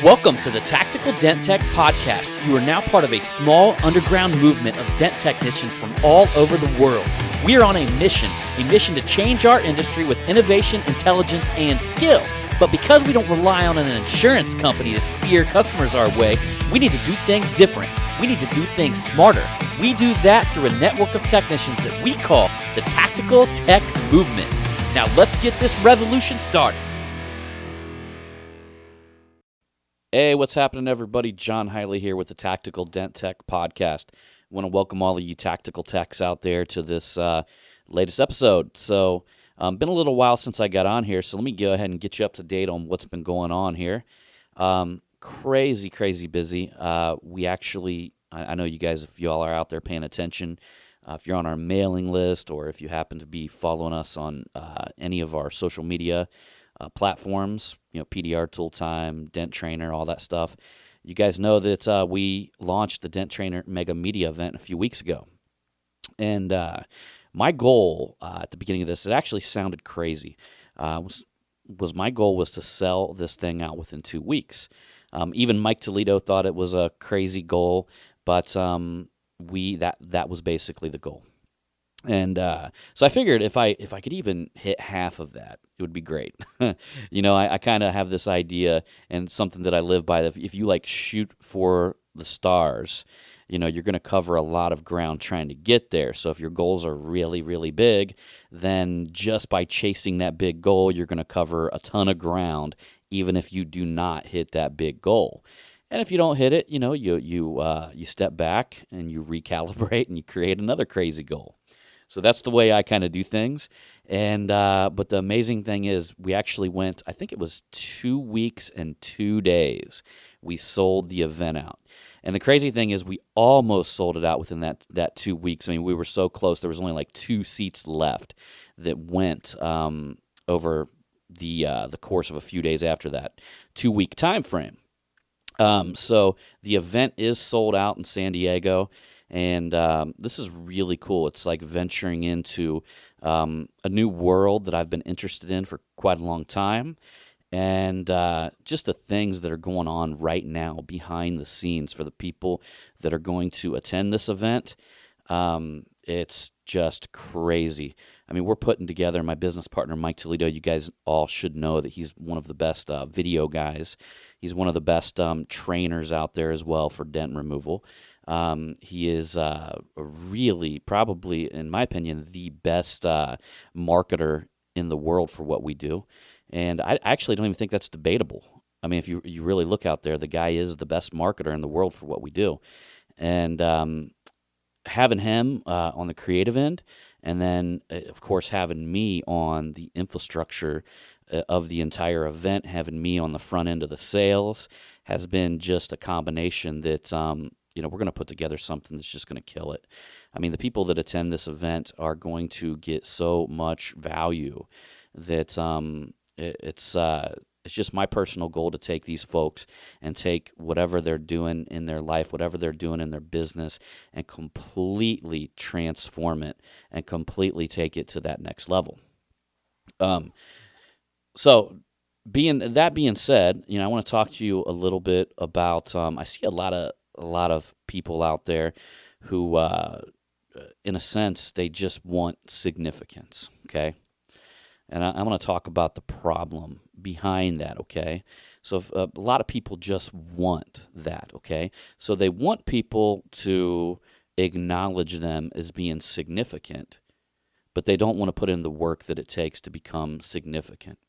Welcome to the Tactical Dent Tech Podcast. You are now part of a small underground movement of dent technicians from all over the world. We are on a mission to change our industry with innovation, intelligence, and skill. But because we don't rely on an insurance company to steer customers our way, we need to do things different. We need to do things smarter. We do that through a network of technicians that we call the Tactical Tech Movement. Now let's get this revolution started. Hey, what's happening, everybody? John Hiley here with the Tactical Dent Tech Podcast. I want to welcome all of you tactical techs out there to this latest episode. So, been a little while since I got on here, so let me go ahead and get you up to date on what's been going on here. Crazy busy. We actually, I know you guys, if y'all are out there paying attention, if you're on our mailing list or if you happen to be following us on any of our social media platforms, PDR Tool Time, Dent Trainer, all that stuff. You guys know that we launched the Dent Trainer Mega Media event a few weeks ago. And my goal at the beginning of this, it actually sounded crazy, was my goal was to sell this thing out within 2 weeks. Even Mike Toledo thought it was a crazy goal, but that was basically the goal. And so I figured if I could even hit half of that, it would be great. I kind of have this idea and something that I live by, that if you shoot for the stars, you're going to cover a lot of ground trying to get there. So if your goals are really, really big, then just by chasing that big goal, you're going to cover a ton of ground, even if you do not hit that big goal. And if you don't hit it, you step back and you recalibrate and you create another crazy goal. So that's the way I kind of do things. And but the amazing thing is we actually went, I think it was 2 weeks and 2 days, we sold the event out. And the crazy thing is we almost sold it out within that 2 weeks. I mean, we were so close. There was only 2 seats left that went over the course of a few days after that 2-week time frame. So the event is sold out in San Diego. And this is really cool. It's like venturing into a new world that I've been interested in for quite a long time. And just the things that are going on right now behind the scenes for the people that are going to attend this event. It's just crazy. I mean, we're putting together, my business partner, Mike Toledo, you guys all should know that he's one of the best video guys. He's one of the best trainers out there as well for dent removal. He is really, probably, in my opinion, the best marketer in the world for what we do. And I actually don't even think that's debatable. I mean, if you really look out there, the guy is the best marketer in the world for what we do. And having him on the creative end, and then, of course, having me on the infrastructure of the entire event, having me on the front end of the sales, has been just a combination that we're going to put together something that's just going to kill it. I mean, the people that attend this event are going to get so much value that it's just my personal goal to take these folks and take whatever they're doing in their life, whatever they're doing in their business, and completely transform it and completely take it to that next level. So being said, I want to talk to you a little bit about, I see a lot of people out there who, in a sense, they just want significance, okay? And I want to talk about the problem behind that, okay? So a lot of people just want that, okay? So they want people to acknowledge them as being significant, but they don't want to put in the work that it takes to become significant.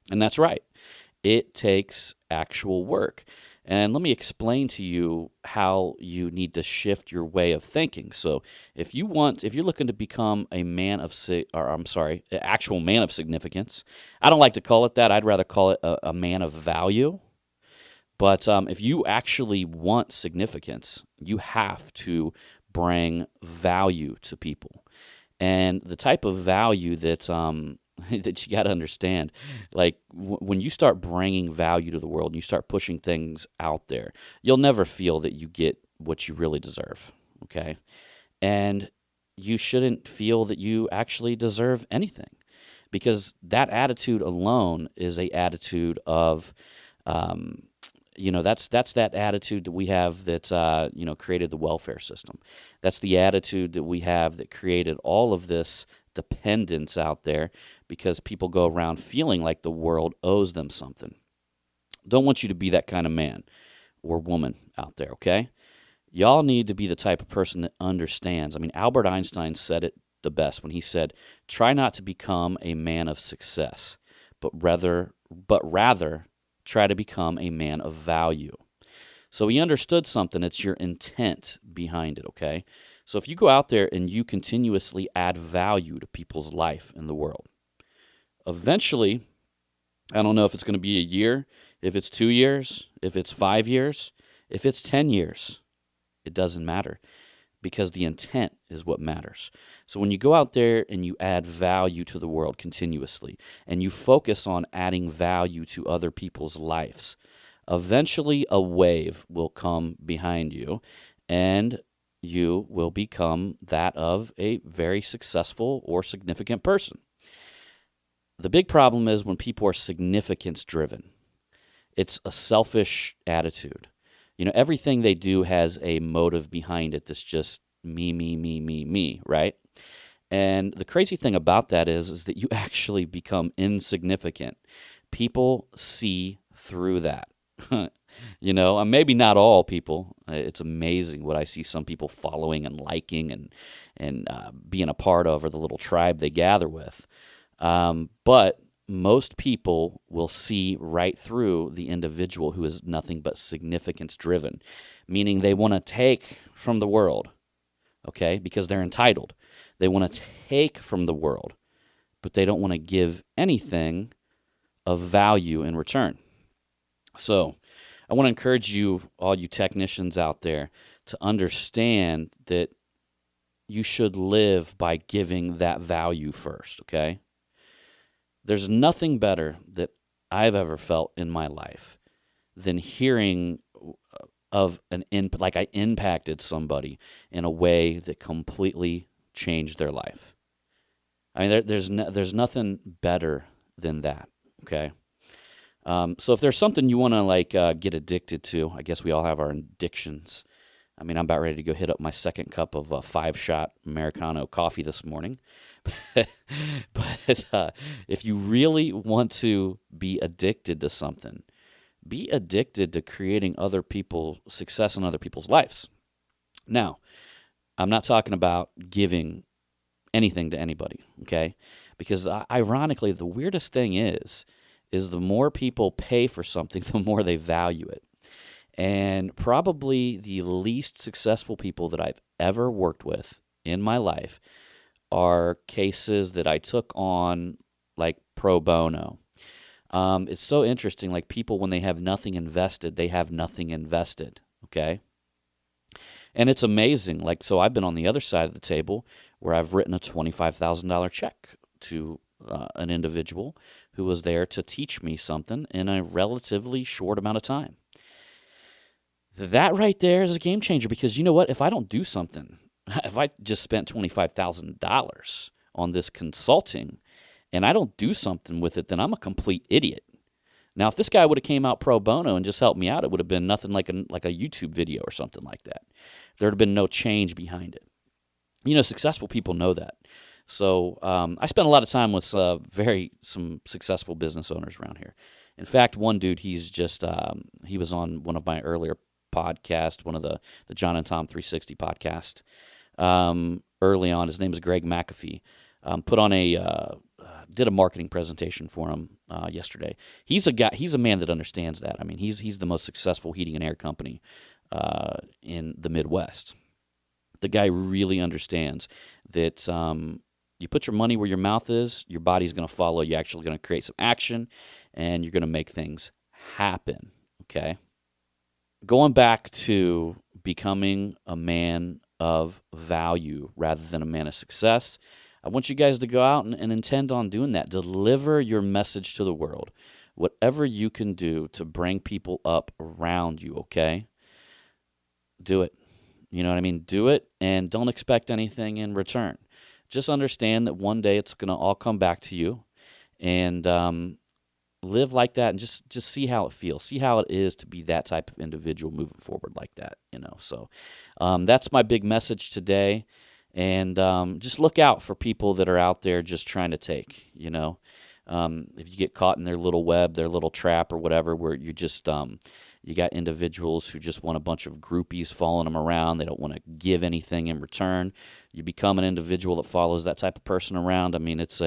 And that's right. It takes actual work. And let me explain to you how you need to shift your way of thinking. So if you're looking to become actual man of significance, I don't like to call it that. I'd rather call it a man of value. But if you actually want significance, you have to bring value to people. And the type of value that that you got to understand, when you start bringing value to the world and you start pushing things out there, you'll never feel that you get what you really deserve, okay? And you shouldn't feel that you actually deserve anything, because that attitude alone is a attitude of that's that attitude that we have that created the welfare system. That's the attitude that we have that created all of this dependence out there, because people go around feeling like the world owes them something. Don't want you to be that kind of man or woman out there, okay? Y'all need to be the type of person that understands. I mean, Albert Einstein said it the best when he said, "Try not to become a man of success, but rather try to become a man of value." So he understood something. It's your intent behind it, okay? So if you go out there and you continuously add value to people's life in the world, eventually, I don't know if it's going to be a year, if it's 2 years, if it's 5 years, if it's 10 years, it doesn't matter, because the intent is what matters. So when you go out there and you add value to the world continuously, and you focus on adding value to other people's lives, eventually a wave will come behind you, and you will become that of a very successful or significant person. The big problem is when people are significance driven. It's a selfish attitude. Everything they do has a motive behind it that's just me, me, me, me, me, right? And the crazy thing about that is that you actually become insignificant. People see through that. Maybe not all people. It's amazing what I see some people following and liking and being a part of, or the little tribe they gather with. But most people will see right through the individual who is nothing but significance driven, meaning they want to take from the world, okay, because they're entitled. They want to take from the world, but they don't want to give anything of value in return. So I want to encourage you, all you technicians out there, to understand that you should live by giving that value first, okay? There's nothing better that I've ever felt in my life than hearing of like I impacted somebody in a way that completely changed their life. I mean, there's nothing better than that, okay? So if there's something you want to get addicted to, I guess we all have our addictions. I mean, I'm about ready to go hit up my second cup of 5-shot Americano coffee this morning. But if you really want to be addicted to something, be addicted to creating other people's success in other people's lives. Now, I'm not talking about giving anything to anybody, okay? Because ironically, the weirdest thing is the more people pay for something, the more they value it. And probably the least successful people that I've ever worked with in my life are cases that I took on like pro bono. It's so interesting, like people, when they have nothing invested, they have nothing invested, okay? And it's amazing. So I've been on the other side of the table where I've written a $25,000 check to an individual who was there to teach me something in a relatively short amount of time. That right there is a game changer, because you know what? If I don't do something, if I just spent $25,000 on this consulting and I don't do something with it, then I'm a complete idiot. Now, if this guy would have came out pro bono and just helped me out, it would have been nothing like a YouTube video or something like that. There would have been no change behind it. Successful people know that. So I spent a lot of time with some successful business owners around here. In fact, one dude, he was on one of my earlier podcast, one of the John and Tom 360 podcast. Early on, his name is Greg McAfee. Did a marketing presentation for him yesterday. He's a man that understands that. I mean, he's the most successful heating and air company in the Midwest. The guy really understands that you put your money where your mouth is, your body's going to follow. You're actually going to create some action, and you're going to make things happen, okay? Going back to becoming a man of value rather than a man of success, I want you guys to go out and intend on doing that. Deliver your message to the world. Whatever you can do to bring people up around you, okay? Do it. You know what I mean? Do it, and don't expect anything in return. Just understand that one day it's going to all come back to you, and live like that and just see how it feels, see how it is to be that type of individual moving forward like that, So that's my big message today. And just look out for people that are out there just trying to take, if you get caught in their little web, their little trap or whatever, where you just you got individuals who just want a bunch of groupies following them around. They don't want to give anything in return. You become an individual that follows that type of person around. I mean, it's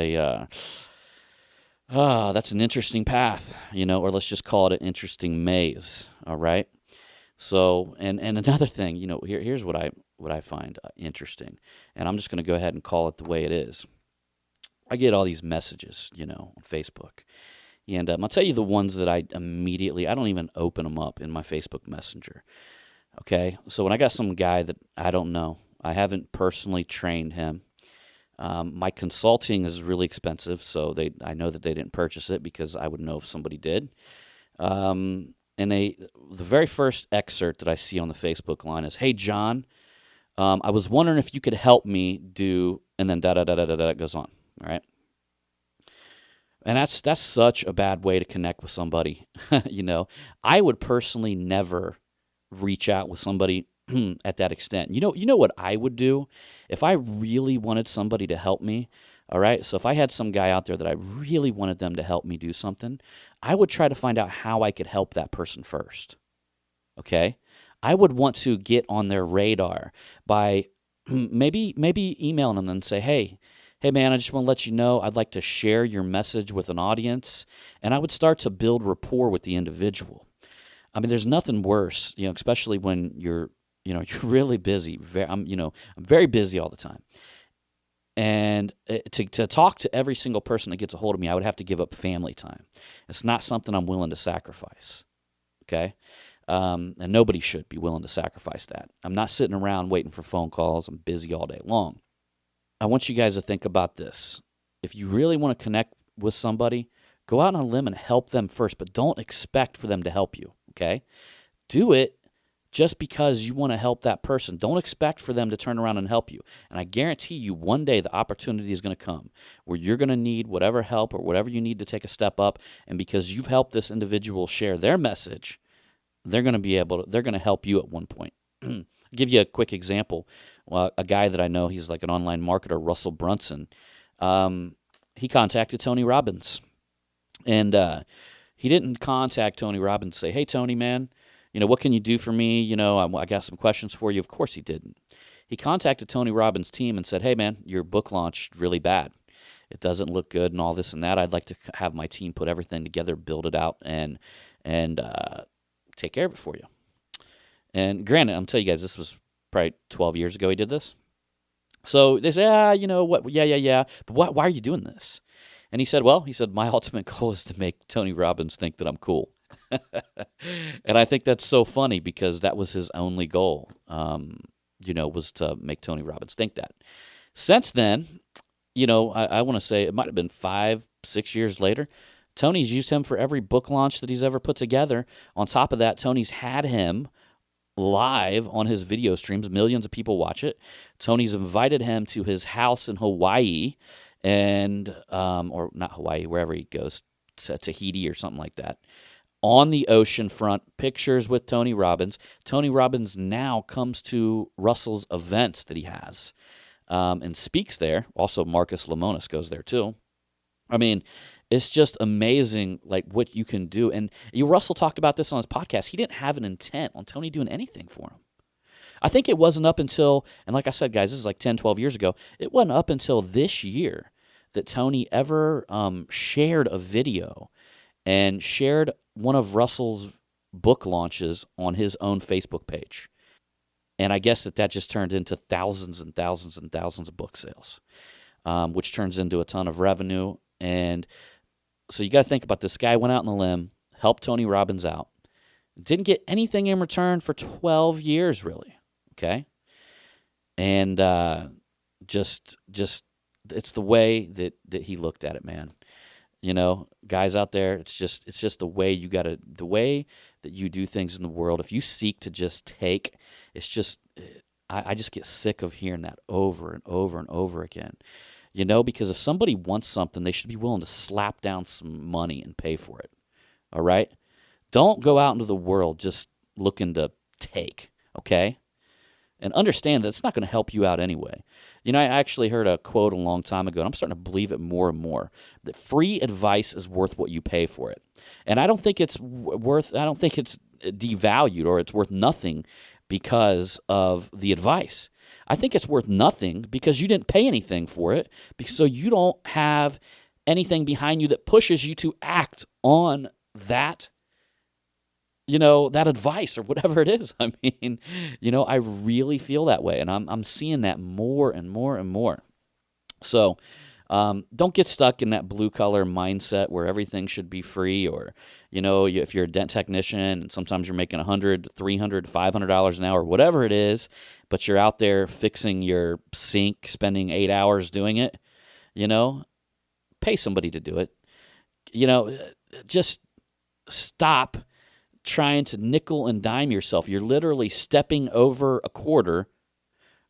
that's an interesting path, or let's just call it an interesting maze. All right. So, and another thing, here's what I find interesting, and I'm just going to go ahead and call it the way it is. I get all these messages, on Facebook, and I'll tell you the ones that I don't even open them up in my Facebook Messenger. Okay, so when I got some guy that I don't know, I haven't personally trained him. My consulting is really expensive, so I know that they didn't purchase it because I would know if somebody did. And the very first excerpt that I see on the Facebook line is, "Hey John, I was wondering if you could help me do," and then da da da da da da goes on. All right, and that's such a bad way to connect with somebody. I would personally never reach out with somebody at that extent. You know what I would do if I really wanted somebody to help me. All right, so if I had some guy out there that I really wanted them to help me do something, I would try to find out how I could help that person first. Okay, I would want to get on their radar by maybe emailing them and say, hey man, I just want to let you know I'd like to share your message with an audience, and I would start to build rapport with the individual. I mean, there's nothing worse, especially when you're really busy. I'm very busy all the time. And to talk to every single person that gets a hold of me, I would have to give up family time. It's not something I'm willing to sacrifice, okay? And nobody should be willing to sacrifice that. I'm not sitting around waiting for phone calls. I'm busy all day long. I want you guys to think about this. If you really want to connect with somebody, go out on a limb and help them first, but don't expect for them to help you, okay? Do it just because you want to help that person. Don't expect for them to turn around and help you. And I guarantee you one day the opportunity is going to come where you're going to need whatever help or whatever you need to take a step up. And because you've helped this individual share their message, they're going to help you at one point. I'll give you a quick example. A guy that I know, he's like an online marketer, Russell Brunson. He contacted Tony Robbins. And he didn't contact Tony Robbins and say, "Hey, Tony, man, what can you do for me? I got some questions for you." Of course he didn't. He contacted Tony Robbins' team and said, "Hey, man, your book launched really bad. It doesn't look good and all this and that. I'd like to have my team put everything together, build it out, and take care of it for you." And granted, I'm telling you guys, this was probably 12 years ago he did this. So they say, what? Yeah. But why are you doing this? And he said, my ultimate goal is to make Tony Robbins think that I'm cool. And I think that's so funny because that was his only goal, was to make Tony Robbins think that. Since then, I want to say it might have been 5-6 years later, Tony's used him for every book launch that he's ever put together. On top of that, Tony's had him live on his video streams. Millions of people watch it. Tony's invited him to his house in Hawaii and or not Hawaii, wherever he goes, to Tahiti or something like that. On the ocean front, pictures with Tony Robbins. Tony Robbins now comes to Russell's events that he has and speaks there. Also, Marcus Lemonis goes there too. I mean, it's just amazing, like what you can do. And Russell talked about this on his podcast. He didn't have an intent on Tony doing anything for him. I think it wasn't up until, and like I said, guys, this is like 10, 12 years ago. It wasn't up until this year that Tony ever shared a video and shared one of Russell's book launches on his own Facebook page. And I guess that just turned into thousands and thousands and thousands of book sales, which turns into a ton of revenue. And so you got to think about this. Guy went out on the limb, helped Tony Robbins out, didn't get anything in return for 12 years, really. Okay? And just it's the way that he looked at it, man. Guys out there, it's just the way the way that you do things in the world. If you seek to just take, it's just, I just get sick of hearing that over and over and over again. because if somebody wants something, they should be willing to slap down some money and pay for it. All right? Don't go out into the world just looking to take, okay? And understand that it's not going to help you out anyway. I actually heard a quote a long time ago, and I'm starting to believe it more and more, that free advice is worth what you pay for it. And I don't think it's devalued or it's worth nothing because of the advice. I think it's worth nothing because you didn't pay anything for it, so you don't have anything behind you that pushes you to act on that that advice or whatever it is. I mean, I really feel that way, and I'm seeing that more and more and more. So don't get stuck in that blue-collar mindset where everything should be free, or, if you're a dent technician and sometimes you're making $100, $300, $500 an hour, whatever it is, but you're out there fixing your sink, spending 8 hours doing it, pay somebody to do it. Just stop trying to nickel and dime yourself. You're literally stepping over a quarter,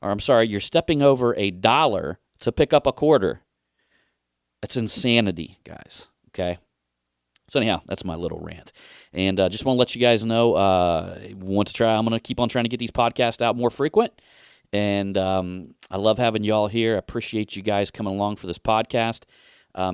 or you're stepping over $1 to pick up a quarter. It's insanity, guys, okay? So anyhow, that's my little rant. And just want to let you guys know, I'm going to keep on trying to get these podcasts out more frequent. And I love having you all here. I appreciate you guys coming along for this podcast.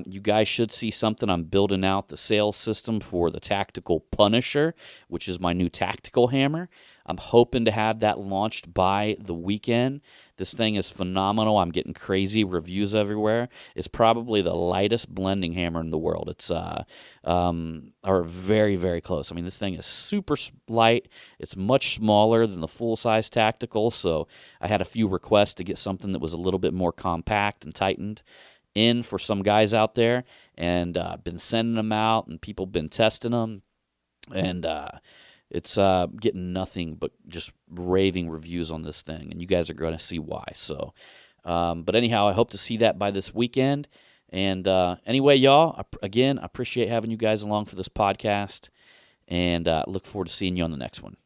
You guys should see something. I'm building out the sales system for the Tactical Punisher, which is my new tactical hammer. I'm hoping to have that launched by the weekend. This thing is phenomenal. I'm getting crazy reviews everywhere. It's probably the lightest blending hammer in the world. It's or very, very close. I mean, this thing is super light. It's much smaller than the full-size tactical, so I had a few requests to get something that was a little bit more compact and tightened in for some guys out there, and been sending them out, and people been testing them, and it's getting nothing but just raving reviews on this thing, and you guys are going to see why. So, but anyhow, I hope to see that by this weekend. And anyway, y'all, again, I appreciate having you guys along for this podcast, and look forward to seeing you on the next one.